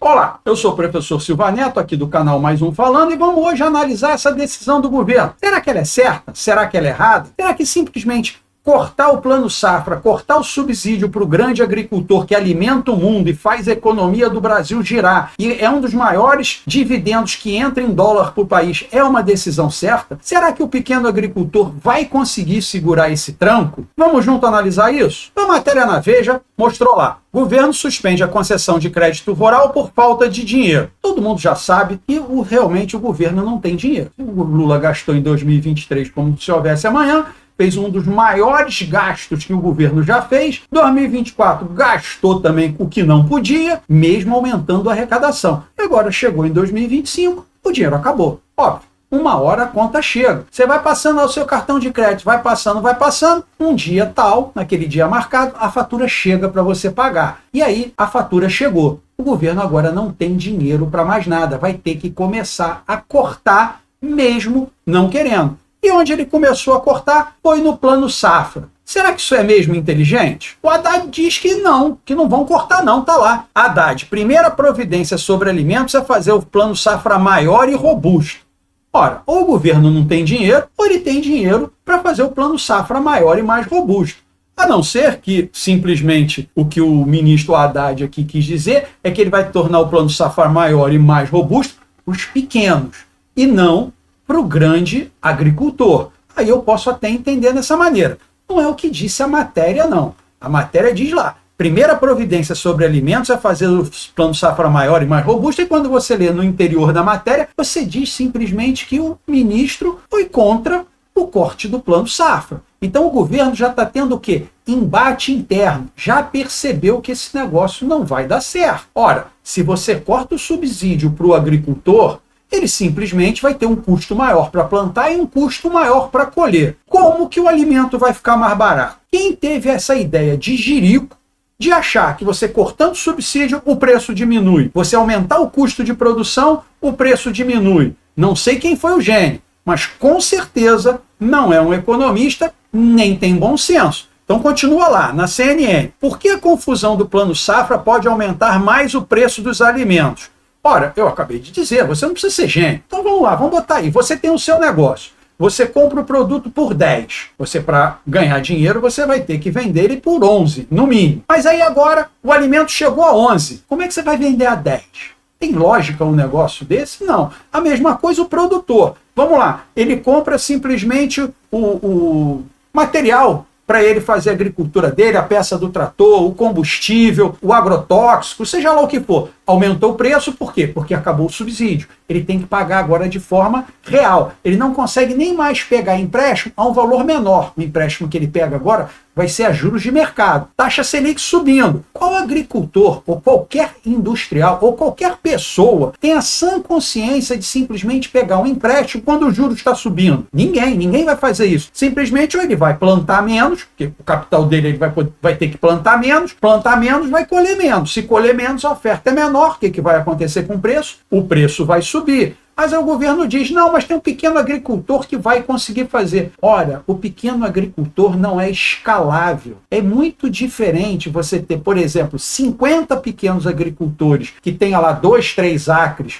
Olá, eu sou o professor Silva Neto, aqui do canal Mais Um Falando, e vamos hoje analisar essa decisão do governo. Será que ela é certa? Será que ela é errada? Será que simplesmente cortar o plano safra, cortar o subsídio para o grande agricultor que alimenta o mundo e faz a economia do Brasil girar, e é um dos maiores dividendos que entra em dólar para o país, é uma decisão certa? Será que o pequeno agricultor vai conseguir segurar esse tranco? Vamos junto analisar isso? A matéria na Veja mostrou lá. Governo suspende a concessão de crédito rural por falta de dinheiro. Todo mundo já sabe que realmente o governo não tem dinheiro. O Lula gastou em 2023 como se houvesse amanhã, fez um dos maiores gastos que o governo já fez. 2024 gastou também o que não podia, mesmo aumentando a arrecadação. E agora chegou em 2025, o dinheiro acabou. Óbvio, uma hora a conta chega. Você vai passando ao seu cartão de crédito, vai passando. Um dia tal, naquele dia marcado, a fatura chega para você pagar. E aí a fatura chegou. O governo agora não tem dinheiro para mais nada. Vai ter que começar a cortar, mesmo não querendo. E onde ele começou a cortar foi no plano safra. Será que isso é mesmo inteligente? O Haddad diz que não vão cortar não, tá lá. Haddad, primeira providência sobre alimentos é fazer o plano safra maior e robusto. Ora, ou o governo não tem dinheiro, ou ele tem dinheiro para fazer o plano safra maior e mais robusto. A não ser que, simplesmente, o que o ministro Haddad aqui quis dizer é que ele vai tornar o plano safra maior e mais robusto para os pequenos, e não para o grande agricultor. Aí eu posso até entender dessa maneira. Não é o que disse a matéria, não. A matéria diz lá, primeira providência sobre alimentos é fazer o plano safra maior e mais robusto, e quando você lê no interior da matéria, você diz simplesmente que o ministro foi contra o corte do plano safra. Então o governo já está tendo o quê? Embate interno. Já percebeu que esse negócio não vai dar certo. Ora, se você corta o subsídio para o agricultor, ele simplesmente vai ter um custo maior para plantar e um custo maior para colher. Como que o alimento vai ficar mais barato? Quem teve essa ideia de jirico, de achar que você cortando subsídio, o preço diminui. Você aumentar o custo de produção, o preço diminui. Não sei quem foi o gênio, mas com certeza não é um economista, nem tem bom senso. Então continua lá, na CNN. Por que a confusão do plano safra pode aumentar mais o preço dos alimentos? Ora, eu acabei de dizer, você não precisa ser gênio. Então vamos lá, vamos botar aí. Você tem o seu negócio. Você compra o produto por 10. Você, para ganhar dinheiro, você vai ter que vender ele por 11, no mínimo. Mas aí agora o alimento chegou a 11. Como é que você vai vender a 10? Tem lógica um negócio desse? Não. A mesma coisa o produtor. Vamos lá, ele compra simplesmente o material para ele fazer a agricultura dele, a peça do trator, o combustível, o agrotóxico, seja lá o que for. Aumentou o preço, por quê? Porque acabou o subsídio. Ele tem que pagar agora de forma real. Ele não consegue nem mais pegar empréstimo a um valor menor. O empréstimo que ele pega agora vai ser a juros de mercado. Taxa Selic subindo. Qual agricultor, ou qualquer industrial, ou qualquer pessoa tem a sã consciência de simplesmente pegar um empréstimo quando o juros está subindo? Ninguém vai fazer isso. Simplesmente ou ele vai plantar menos, porque o capital dele ele vai ter que plantar menos, vai colher menos. Se colher menos, a oferta é menor. O que vai acontecer com o preço? O preço vai subir. Mas aí o governo diz, não, mas tem um pequeno agricultor que vai conseguir fazer. Ora, o pequeno agricultor não é escalável. É muito diferente você ter, por exemplo, 50 pequenos agricultores que tenha lá 2, 3 acres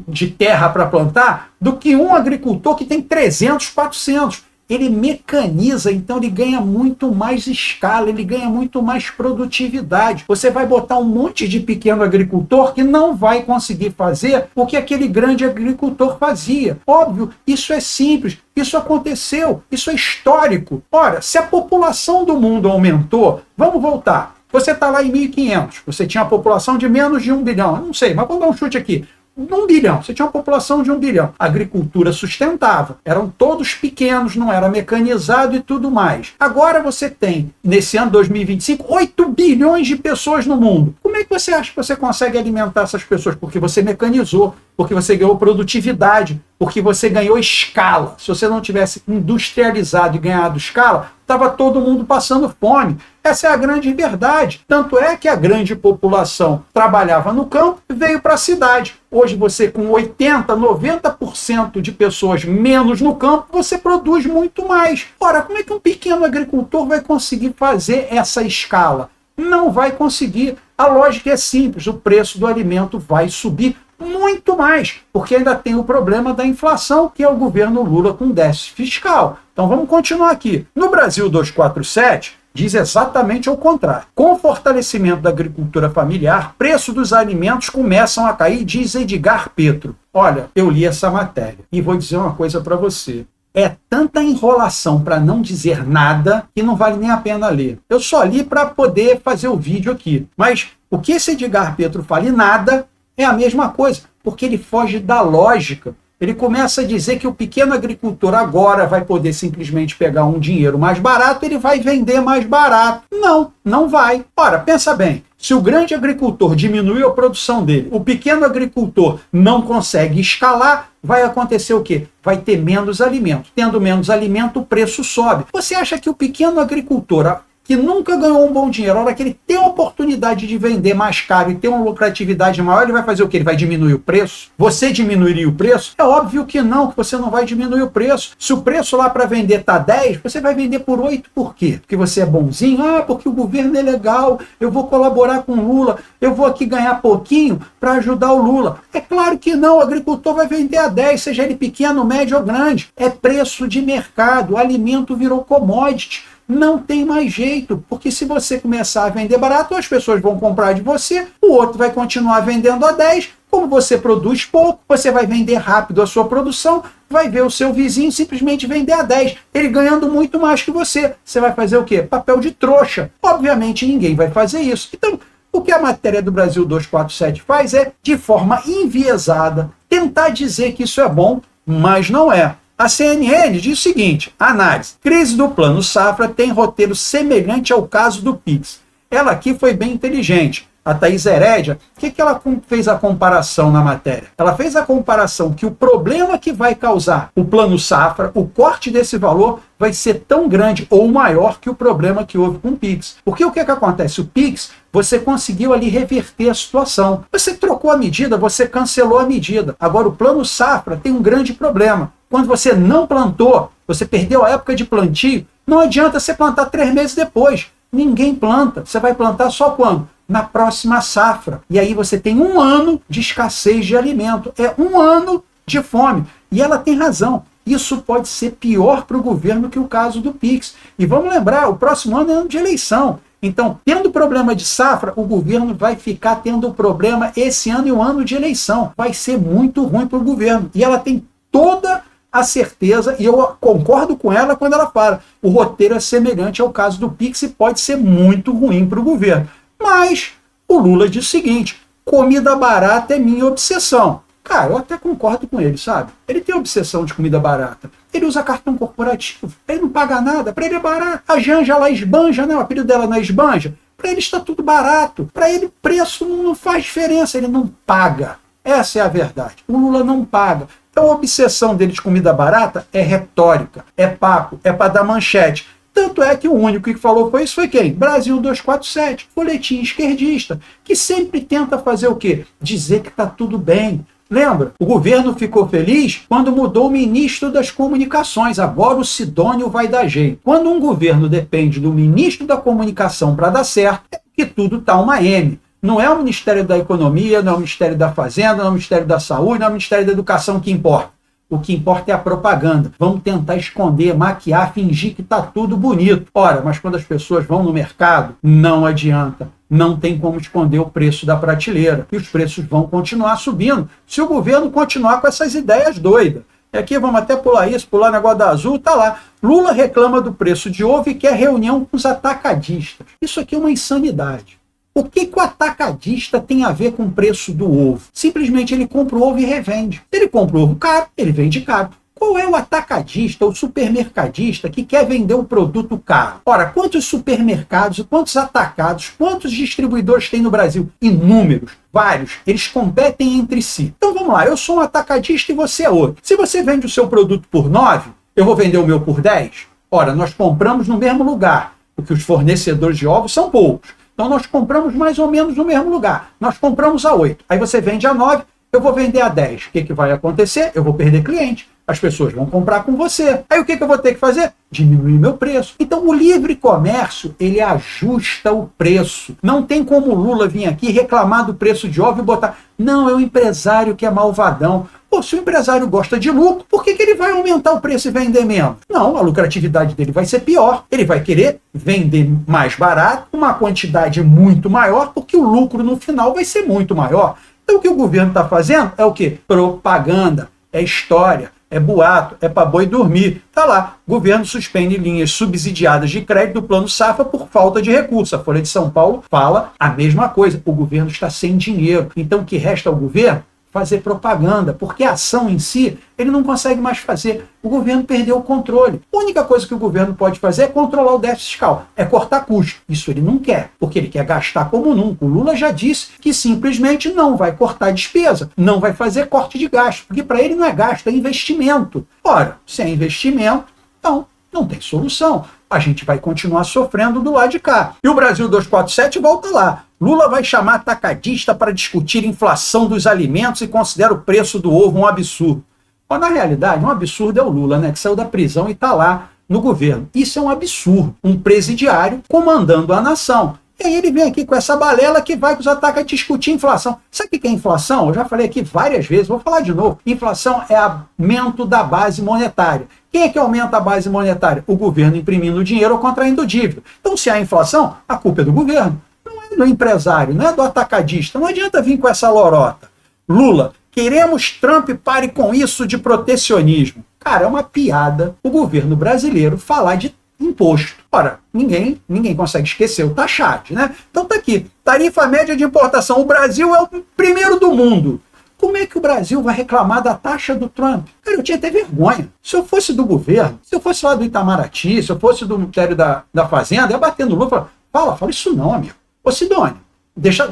de terra para plantar, do que um agricultor que tem 300, 400. Ele mecaniza, então ele ganha muito mais escala, ele ganha muito mais produtividade. Você vai botar um monte de pequeno agricultor que não vai conseguir fazer o que aquele grande agricultor fazia. Óbvio, isso é simples, isso aconteceu, isso é histórico. Ora, se a população do mundo aumentou, vamos voltar. Você está lá em 1500, você tinha a população de menos de 1 bilhão, eu não sei, mas vamos dar um chute aqui. 1 bilhão, você tinha uma população de 1 bilhão. A agricultura sustentava. Eram todos pequenos, não era mecanizado e tudo mais. Agora você tem, nesse ano 2025, 8 bilhões de pessoas no mundo. Como é que você acha que você consegue alimentar essas pessoas? Porque você mecanizou, porque você ganhou produtividade, porque você ganhou escala. Se você não tivesse industrializado e ganhado escala, estava todo mundo passando fome. Essa é a grande verdade. Tanto é que a grande população trabalhava no campo e veio para a cidade. Hoje você, com 80%, 90% de pessoas menos no campo, você produz muito mais. Ora, como é que um pequeno agricultor vai conseguir fazer essa escala? Não vai conseguir. A lógica é simples, o preço do alimento vai subir muito mais, porque ainda tem o problema da inflação, que é o governo Lula com déficit fiscal. Então vamos continuar aqui. No Brasil 247, diz exatamente o contrário. Com o fortalecimento da agricultura familiar, preço dos alimentos começam a cair, diz Edgar Petro. Olha, eu li essa matéria e vou dizer uma coisa para você. É tanta enrolação para não dizer nada que não vale nem a pena ler. Eu só li para poder fazer o vídeo aqui. Mas o que esse Edgar Petro fala e nada é a mesma coisa, porque ele foge da lógica. Ele começa a dizer que o pequeno agricultor agora vai poder simplesmente pegar um dinheiro mais barato, ele vai vender mais barato. Não, não vai. Ora, pensa bem, se o grande agricultor diminuiu a produção dele, o pequeno agricultor não consegue escalar, vai acontecer o quê? Vai ter menos alimento. Tendo menos alimento, o preço sobe. Você acha que o pequeno agricultor, que nunca ganhou um bom dinheiro, a hora que ele tem a oportunidade de vender mais caro e ter uma lucratividade maior, ele vai fazer o quê? Ele vai diminuir o preço? Você diminuiria o preço? É óbvio que não, que você não vai diminuir o preço. Se o preço lá para vender tá 10, você vai vender por 8, por quê? Porque você é bonzinho? Ah, porque o governo é legal, eu vou colaborar com o Lula, eu vou aqui ganhar pouquinho para ajudar o Lula. É claro que não, o agricultor vai vender a 10, seja ele pequeno, médio ou grande. É preço de mercado, o alimento virou commodity. Não tem mais jeito, porque se você começar a vender barato, as pessoas vão comprar de você, o outro vai continuar vendendo a 10, como você produz pouco, você vai vender rápido a sua produção, vai ver o seu vizinho simplesmente vender a 10, ele ganhando muito mais que você. Você vai fazer o quê? Papel de trouxa. Obviamente ninguém vai fazer isso. Então, o que a matéria do Brasil 247 faz é, de forma enviesada, tentar dizer que isso é bom, mas não é. A CNN diz o seguinte, análise, crise do Plano Safra tem roteiro semelhante ao caso do Pix. Ela aqui foi bem inteligente. A Thaís Herédia, o que ela fez a comparação na matéria? Ela fez a comparação que o problema que vai causar o Plano Safra, o corte desse valor, vai ser tão grande ou maior que o problema que houve com o Pix. Porque o que acontece? O Pix, você conseguiu ali reverter a situação. Você trocou a medida, você cancelou a medida. Agora, o Plano Safra tem um grande problema. Quando você não plantou, você perdeu a época de plantio, não adianta você plantar 3 meses depois. Ninguém planta. Você vai plantar só quando? Na próxima safra. E aí você tem 1 ano de escassez de alimento. É 1 ano de fome. E ela tem razão. Isso pode ser pior para o governo que o caso do Pix. E vamos lembrar, o próximo ano é ano de eleição. Então, tendo problema de safra, o governo vai ficar tendo problema esse ano e o ano de eleição. Vai ser muito ruim para o governo. E ela tem toda a certeza, e eu concordo com ela quando ela fala, o roteiro é semelhante ao caso do Pix e pode ser muito ruim para o governo. Mas o Lula diz o seguinte, comida barata é minha obsessão. Cara, eu até concordo com ele, sabe? Ele tem obsessão de comida barata. Ele usa cartão corporativo, ele não paga nada, para ele é barato. A Janja lá esbanja, né? O apelido dela não é esbanja. Para ele está tudo barato. Para ele preço não faz diferença, ele não paga. Essa é a verdade. O Lula não paga. Então a obsessão dele de comida barata é retórica, é papo, é para dar manchete. Tanto é que o único que falou foi isso foi quem? Brasil 247, boletim esquerdista, que sempre tenta fazer o quê? Dizer que está tudo bem. Lembra? O governo ficou feliz quando mudou o ministro das comunicações. Agora o Sidônio vai dar jeito. Quando um governo depende do ministro da comunicação para dar certo, é porque tudo está uma M. Não é o Ministério da Economia, não é o Ministério da Fazenda, não é o Ministério da Saúde, não é o Ministério da Educação que importa. O que importa é a propaganda. Vamos tentar esconder, maquiar, fingir que está tudo bonito. Ora, mas quando as pessoas vão no mercado, não adianta. Não tem como esconder o preço da prateleira. E os preços vão continuar subindo se o governo continuar com essas ideias doidas. E aqui vamos até pular isso, pular o negócio da Azul, tá lá. Lula reclama do preço de ovo e quer reunião com os atacadistas. Isso aqui é uma insanidade. O que o atacadista tem a ver com o preço do ovo? Simplesmente ele compra o ovo e revende. Se ele compra o ovo caro, ele vende caro. Qual é o atacadista, o supermercadista que quer vender um produto caro? Ora, quantos supermercados, quantos atacados, quantos distribuidores tem no Brasil? Inúmeros, vários. Eles competem entre si. Então vamos lá, eu sou um atacadista e você é outro. Se você vende o seu produto por 9, eu vou vender o meu por 10? Ora, nós compramos no mesmo lugar, porque os fornecedores de ovos são poucos. Então nós compramos mais ou menos no mesmo lugar. Nós compramos a 8. Aí você vende a 9, eu vou vender a 10. O que vai acontecer? Eu vou perder cliente. as pessoas vão comprar com você. Aí o que eu vou ter que fazer? Diminuir meu preço. Então o livre comércio, ele ajusta o preço. Não tem como o Lula vir aqui reclamar do preço de ovo e botar, não, é o empresário que é malvadão. Pô, se o empresário gosta de lucro, por que ele vai aumentar o preço e vender menos? Não, a lucratividade dele vai ser pior. Ele vai querer vender mais barato, uma quantidade muito maior, porque o lucro no final vai ser muito maior. Então o que o governo está fazendo é o quê? Propaganda, é história, é boato, é para boi dormir. Tá lá, governo suspende linhas subsidiadas de crédito do Plano Safra por falta de recurso. A Folha de São Paulo fala a mesma coisa. O governo está sem dinheiro. Então o que resta ao governo? Fazer propaganda, porque a ação em si, ele não consegue mais fazer. O governo perdeu o controle. A única coisa que o governo pode fazer é controlar o déficit fiscal, é cortar custo. Isso ele não quer, porque ele quer gastar como nunca. O Lula já disse que simplesmente não vai cortar despesa, não vai fazer corte de gasto, porque para ele não é gasto, é investimento. Ora, se é investimento, então não tem solução. A gente vai continuar sofrendo do lado de cá. E o Brasil 247 volta lá. Lula vai chamar atacadista para discutir inflação dos alimentos e considera o preço do ovo um absurdo. Mas, na realidade, um absurdo é o Lula, né, que saiu da prisão e está lá no governo. Isso é um absurdo. Um presidiário comandando a nação. E aí ele vem aqui com essa balela que vai com os ataques a discutir inflação. Sabe o que é inflação? Eu já falei aqui várias vezes, vou falar de novo. Inflação é aumento da base monetária. Quem é que aumenta a base monetária? O governo imprimindo dinheiro ou contraindo dívida. Então, se há inflação, a culpa é do governo. Não é do empresário, não é do atacadista. Não adianta vir com essa lorota. Lula, queremos Trump pare com isso de protecionismo. Cara, é uma piada o governo brasileiro falar de imposto. Ora, ninguém consegue esquecer o taxate, né? Então tá aqui, tarifa média de importação. O Brasil é o primeiro do mundo. Como é que o Brasil vai reclamar da taxa do Trump? Cara, eu tinha até vergonha. Se eu fosse do governo, se eu fosse lá do Itamaraty, se eu fosse do Ministério da Fazenda, ia bater no Lula e falar, fala isso não, amigo. Ô Sidônia,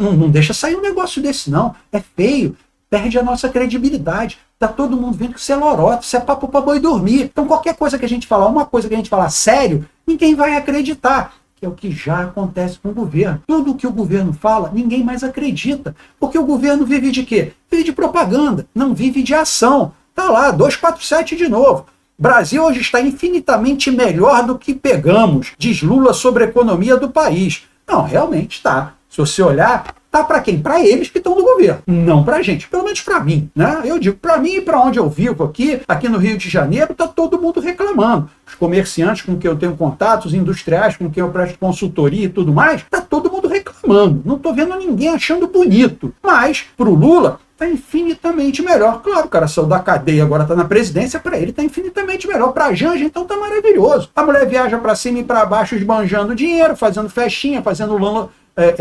não deixa sair um negócio desse não. É feio, perde a nossa credibilidade. Tá todo mundo vendo que você é lorota, você é papo pra boi dormir. Então qualquer coisa que a gente falar, uma coisa que a gente falar sério, ninguém vai acreditar. Que é o que já acontece com o governo. Tudo o que o governo fala, ninguém mais acredita. Porque o governo vive de quê? Vive de propaganda, não vive de ação. Tá lá, 247 de novo. Brasil hoje está infinitamente melhor do que pegamos, diz Lula sobre a economia do país. Não, realmente está. Se você olhar, tá para quem? Para eles que estão no governo, não para a gente, pelo menos para mim, né? Eu digo, para mim e para onde eu vivo aqui no Rio de Janeiro, tá todo mundo reclamando. Os comerciantes com quem eu tenho contatos, os industriais com quem eu presto consultoria e tudo mais, tá todo mundo reclamando. Não tô vendo ninguém achando bonito. Mas, pro Lula, tá infinitamente melhor. Claro, o cara saiu da cadeia, agora tá na presidência, para ele tá infinitamente melhor. Pra Janja, então tá maravilhoso. A mulher viaja para cima e para baixo esbanjando dinheiro, fazendo festinha, fazendo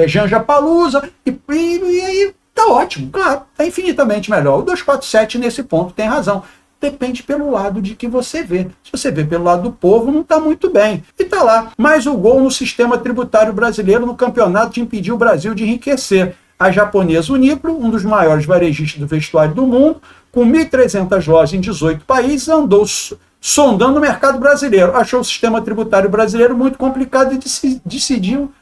Janja Palusa, e aí tá ótimo, claro, tá infinitamente melhor. O 247 nesse ponto tem razão. Depende pelo lado de que você vê. Se você vê pelo lado do povo, não está muito bem. E tá lá, mais um gol no sistema tributário brasileiro no campeonato de impedir o Brasil de enriquecer. A japonesa Uniqlo, um dos maiores varejistas do vestuário do mundo, com 1.300 lojas em 18 países, andou sondando o mercado brasileiro. Achou o sistema tributário brasileiro muito complicado e decidiu,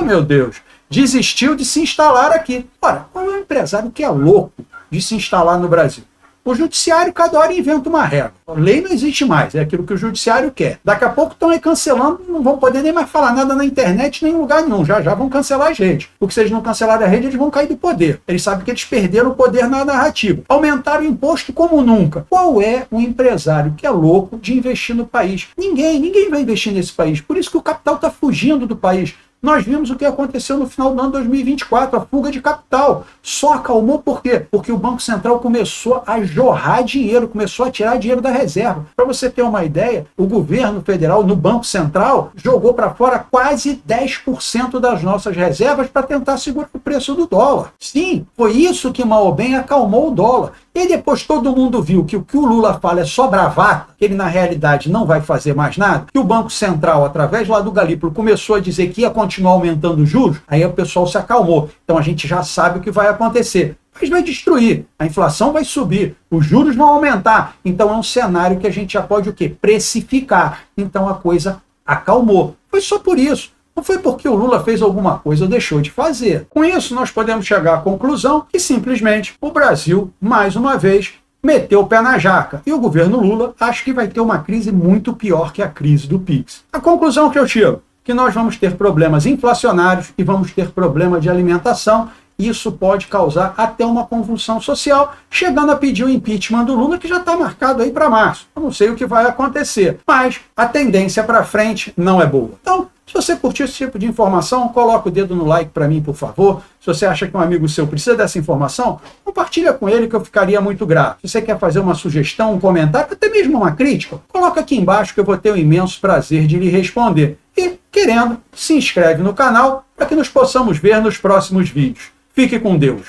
meu Deus, desistiu de se instalar aqui. Ora, qual é o empresário que é louco de se instalar no Brasil? O judiciário cada hora inventa uma regra. A lei não existe mais, é aquilo que o judiciário quer. Daqui a pouco estão aí cancelando, não vão poder nem mais falar nada na internet, nem em lugar nenhum. Já vão cancelar as redes. Porque se eles não cancelarem a rede, eles vão cair do poder. Eles sabem que eles perderam o poder na narrativa. Aumentaram o imposto como nunca. Qual é o empresário que é louco de investir no país? Ninguém vai investir nesse país. Por isso que o capital está fugindo do país. Nós vimos o que aconteceu no final do ano 2024, a fuga de capital. Só acalmou por quê? Porque o Banco Central começou a jorrar dinheiro, começou a tirar dinheiro da reserva. Para você ter uma ideia, o governo federal, no Banco Central, jogou para fora quase 10% das nossas reservas para tentar segurar o preço do dólar. Sim, foi isso que mal ou bem acalmou o dólar. E depois todo mundo viu que o que o Lula fala é só bravata, que ele na realidade não vai fazer mais nada, que o Banco Central, através lá do Galípolo, começou a dizer que ia continuar aumentando os juros, aí o pessoal se acalmou. Então a gente já sabe o que vai acontecer. Mas vai destruir, a inflação vai subir, os juros vão aumentar. Então é um cenário que a gente já pode o quê? Precificar. Então a coisa acalmou. Foi só por isso. Não foi porque o Lula fez alguma coisa ou deixou de fazer. Com isso, nós podemos chegar à conclusão que simplesmente o Brasil, mais uma vez, meteu o pé na jaca. E o governo Lula acho que vai ter uma crise muito pior que a crise do Pix. A conclusão que eu tiro, que nós vamos ter problemas inflacionários e vamos ter problema de alimentação. Isso pode causar até uma convulsão social, chegando a pedir o impeachment do Lula, que já está marcado aí para março. Eu não sei o que vai acontecer, mas a tendência para frente não é boa. Então, se você curtiu esse tipo de informação, coloca o dedo no like para mim, por favor. Se você acha que um amigo seu precisa dessa informação, compartilha com ele que eu ficaria muito grato. Se você quer fazer uma sugestão, um comentário, até mesmo uma crítica, coloca aqui embaixo que eu vou ter o imenso prazer de lhe responder. E, querendo, se inscreve no canal para que nos possamos ver nos próximos vídeos. Fique com Deus.